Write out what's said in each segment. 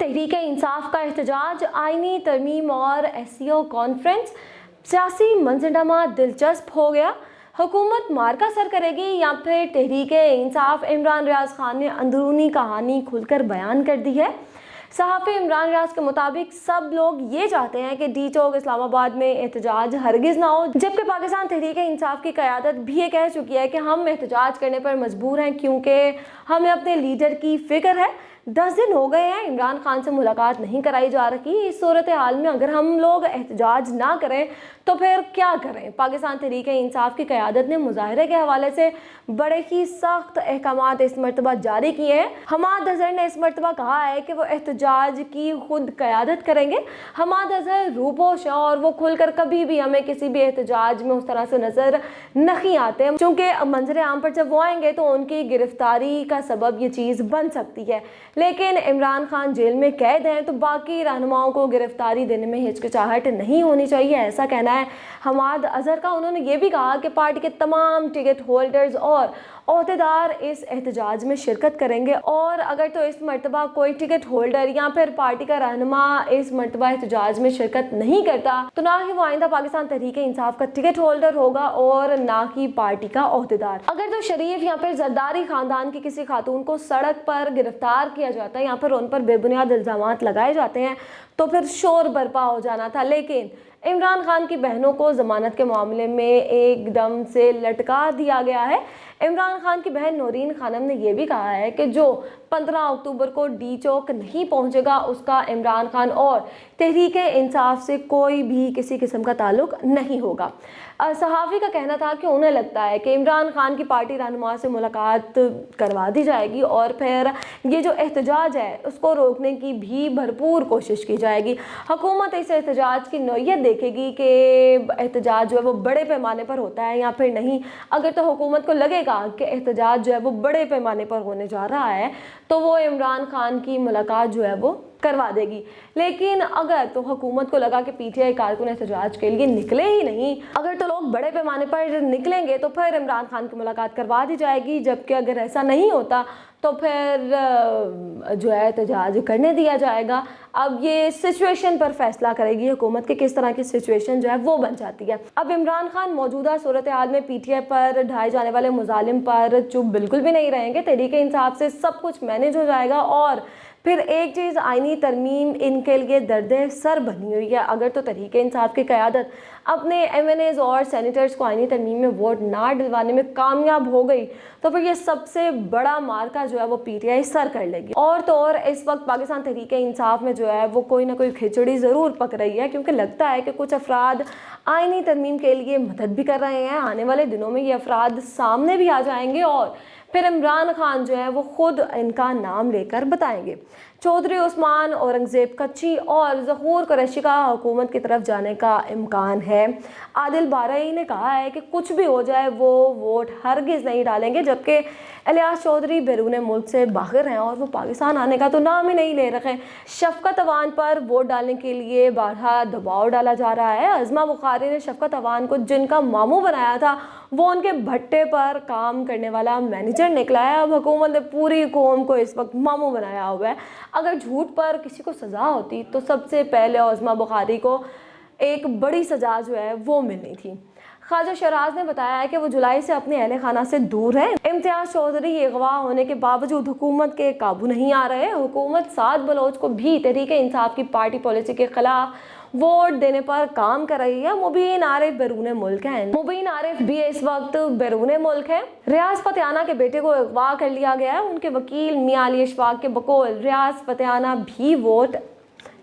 तहरीक इंसाफ का एहतजाज, आइनी तरमीम और SCO कॉन्फ्रेंस, सियासी मंजरनामा दिलचस्प हो गया। हुकूमत मार्का सर करेगी या फिर तहरीक इंसाफ? इमरान रियाज खान ने अंदरूनी कहानी खुलकर बयान कर दी है। सहाफ़ी इमरान रियाज के मुताबिक सब लोग ये चाहते हैं कि डी चौक इस्लामाबाद में एहतजाज हरगिज़ ना हो, जबकि पाकिस्तान तहरीक इंसाफ की क़यादत भी ये कह चुकी है कि हम एहतजाज करने पर मजबूर हैं क्योंकि हमें अपने लीडर की फ़िक्र है। 10 दिन हो गए हैं इमरान खान से मुलाकात नहीं कराई जा रही। इस सूरत हाल में अगर हम लोग एहतजाज ना करें तो फिर क्या करें? पाकिस्तान तहरीक इंसाफ की क़यादत ने मुजाहरे के हवाले से बड़े ही सख्त अहकामात इस मरतबा जारी किए हैं। हमाद अजहर ने इस मरतबा कहा है कि वो एहतजाज की खुद क़यादत करेंगे। हमाद अजहर रूपोश है और वो खुलकर कभी भी हमें किसी भी एहतजाज में उस तरह से नज़र नहीं आते, क्योंकि मंजर आम पर जब वो आएंगे तो उनकी गिरफ्तारी का सबब ये चीज़ बन सकती है। लेकिन इमरान खान जेल में कैद हैं तो बाकी रहनुमाओं को गिरफ्तारी देने में हिचकिचाहट नहीं होनी चाहिए, ऐसा कहना है हमाद अजहर का। उन्होंने ये भी कहा कि पार्टी के तमाम टिकट होल्डर्स और ओहदेदार इस एहतजाज में शिरकत करेंगे और अगर तो इस मरतबा कोई टिकट होल्डर या फिर पार्टी का रहनुमा इस मरतबा एहतजाज में शिरकत नहीं करता तो ना ही वो आइंदा पाकिस्तान तहरीक इंसाफ का टिकट होल्डर होगा और ना ही पार्टी का ओहदेदार। अगर तो शरीफ या फिर जरदारी खानदान की किसी खातून को सड़क पर गिरफ्तार किया जाता है या फिर उन पर बेबुनियाद इल्जामात लगाए जाते हैं तो फिर शोर बर्पा हो जाना था, लेकिन इमरान खान की बहनों को ज़मानत के मामले में एकदम से लटका दिया गया है। इमरान खान की बहन नौरीन खानम ने यह भी कहा है कि जो 15 अक्टूबर को डी चौक नहीं पहुंचेगा उसका इमरान खान और तहरीक इंसाफ से कोई भी किसी किस्म का ताल्लुक नहीं होगा। सहाफ़ी का कहना था कि उन्हें लगता है कि इमरान खान की पार्टी रहनुमा से मुलाकात करवा दी जाएगी और फिर ये जो एहतजाज है उसको रोकने की भी भरपूर कोशिश की जाएगी। हुकूमत इस एहतजाज की नौयत देखेगी कि एहतजाज जो है वो बड़े पैमाने पर होता है या फिर नहीं। अगर तो हुकूमत को लगेगा कि एहतजाज जो है वो बड़े पैमाने पर होने जा रहा है तो वो इमरान खान की मुलाकात जो है वो करवा देगी, लेकिन अगर तो हुकूमत को लगा कि PTI कारकुन एहतजाज के लिए निकले ही नहीं, अगर तो लोग बड़े पैमाने पर निकलेंगे तो फिर इमरान खान की मुलाकात करवा दी जाएगी, जबकि अगर ऐसा नहीं होता तो फिर जो है एहतजाज करने दिया जाएगा। अब ये सिचुएशन पर फैसला करेगी हुकूमत के किस तरह की सिचुएशन जो है वो बन जाती है। अब इमरान खान मौजूदा सूरत हाल में PTI पर ढाए जाने वाले मुजालिम पर चुप बिल्कुल भी नहीं रहेंगे। तहरीक इंसाफ से सब कुछ मैनेज हो जाएगा और फिर एक चीज़, आइनी तरमीम इनके लिए दर्द सर बनी हुई है। अगर तो तहरीक इंसाफ की क़यादत अपने MNAs और सेनेटर्स को आइनी तरमीम में वोट ना डलवाने में कामयाब हो गई तो फिर ये सबसे बड़ा मार्का जो है वो PTI सर कर लेगी। और तो और इस वक्त पाकिस्तान तहरीक इंसाफ में जो है वो कोई ना कोई खिचड़ी ज़रूर पक रही है, क्योंकि लगता है कि कुछ अफराद आइनी तरमीम के लिए मदद भी कर रहे हैं। आने वाले दिनों में ये अफराद सामने भी आ जाएंगे और फिर इमरान खान जो है वो खुद इनका नाम लेकर बताएंगे। चौधरी उस्मान, औरंगज़ेब कच्ची और ज़हूर कुरैशी का हुकूमत की तरफ जाने का इम्कान है। आदिल बारई ने कहा है कि कुछ भी हो जाए वो वोट हरगिज़ नहीं डालेंगे, जबकि इलियास चौधरी बैरून मुल्क से बाहर हैं और वो पाकिस्तान आने का तो नाम ही नहीं ले रखे। शफकत अवान पर वोट डालने के लिए बारहा दबाव डाला जा रहा है। अज़मा बुखारी ने शफकत अवान को जिनका मामू बनाया था वो उनके भट्टे पर काम करने वाला मैनेजर निकला है। अब हुकूमत ने पूरी कौम को इस वक्त मामू बनाया हुआ है। अगर झूठ पर किसी को सज़ा होती तो सबसे पहले अज़मा बुखारी को एक बड़ी सज़ा जो है वो मिलनी थी। ख्वाजा शराज ने बताया है कि वो जुलाई से अपने अहले खाना से दूर हैं। इम्तियाज़ चौधरी अगवा होने के बावजूद हुकूमत के काबू नहीं आ रहे। हुकूमत साद बलोच को भी तहरीक इंसाफ की पार्टी पॉलिसी के खिलाफ वोट देने पर काम कर रही है। मुबीन आरिफ बैरून मुल्क हैं। मुबीन आरिफ भी इस वक्त बैरून मुल्क है। रियाज फतेहाना के बेटे को अगवा कर लिया गया है। उनके वकील मियां अली अशफाक के बकौल रियाज फतेहाना भी वोट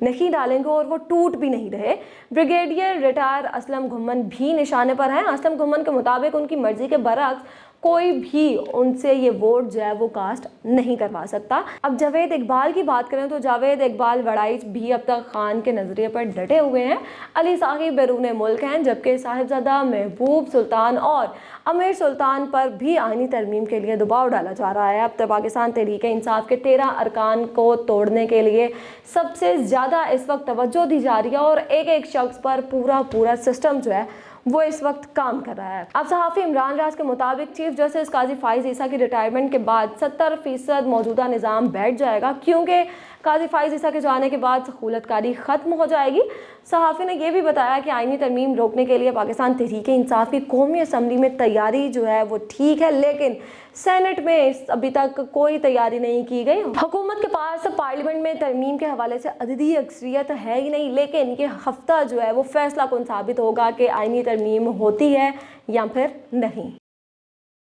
नहीं डालेंगे और वो टूट भी नहीं रहे। ब्रिगेडियर रिटायर असलम घुम्मन भी निशाने पर हैं। असलम घुम्मन के मुताबिक उनकी मर्जी के बरक्स कोई भी उनसे ये वोट जो है वो कास्ट नहीं करवा सकता। अब जावेद इकबाल की बात करें तो जावेद इकबाल वड़ाइच भी अब तक खान के नज़रिए पर डटे हुए हैं। अली साहिब बैरून मुल्क हैं, जबकि साहिबजादा महबूब सुल्तान और अमीर सुल्तान पर भी आइनी तरमीम के लिए दबाव डाला जा रहा है। अब तक पाकिस्तान तहरीक इंसाफ के 13 अरकान को तोड़ने के लिए सबसे ज़्यादा इस वक्त तवज्जो दी जा रही है और एक एक शख्स पर पूरा सिस्टम जो है वो इस वक्त काम कर रहा है। अब सहाफ़ी इमरान रियाज के मुताबिक चीफ जस्टिस काजी फाइज ईसा की रिटायरमेंट के बाद 70% मौजूदा निज़ाम बैठ जाएगा, क्योंकि قاضی فائز عیسیٰ کے جانے کے بعد سہولت کاری ختم ہو جائے گی۔ صحافی نے یہ بھی بتایا کہ آئینی ترمیم روکنے کے لیے پاکستان تحریک انصاف کی قومی اسمبلی میں تیاری جو ہے وہ ٹھیک ہے، لیکن سینٹ میں ابھی تک کوئی تیاری نہیں کی گئی۔ حکومت کے پاس پارلیمنٹ میں ترمیم کے حوالے سے عددی اکثریت ہے ہی نہیں، لیکن یہ ہفتہ جو ہے وہ فیصلہ کن ثابت ہوگا کہ آئینی ترمیم ہوتی ہے یا پھر نہیں۔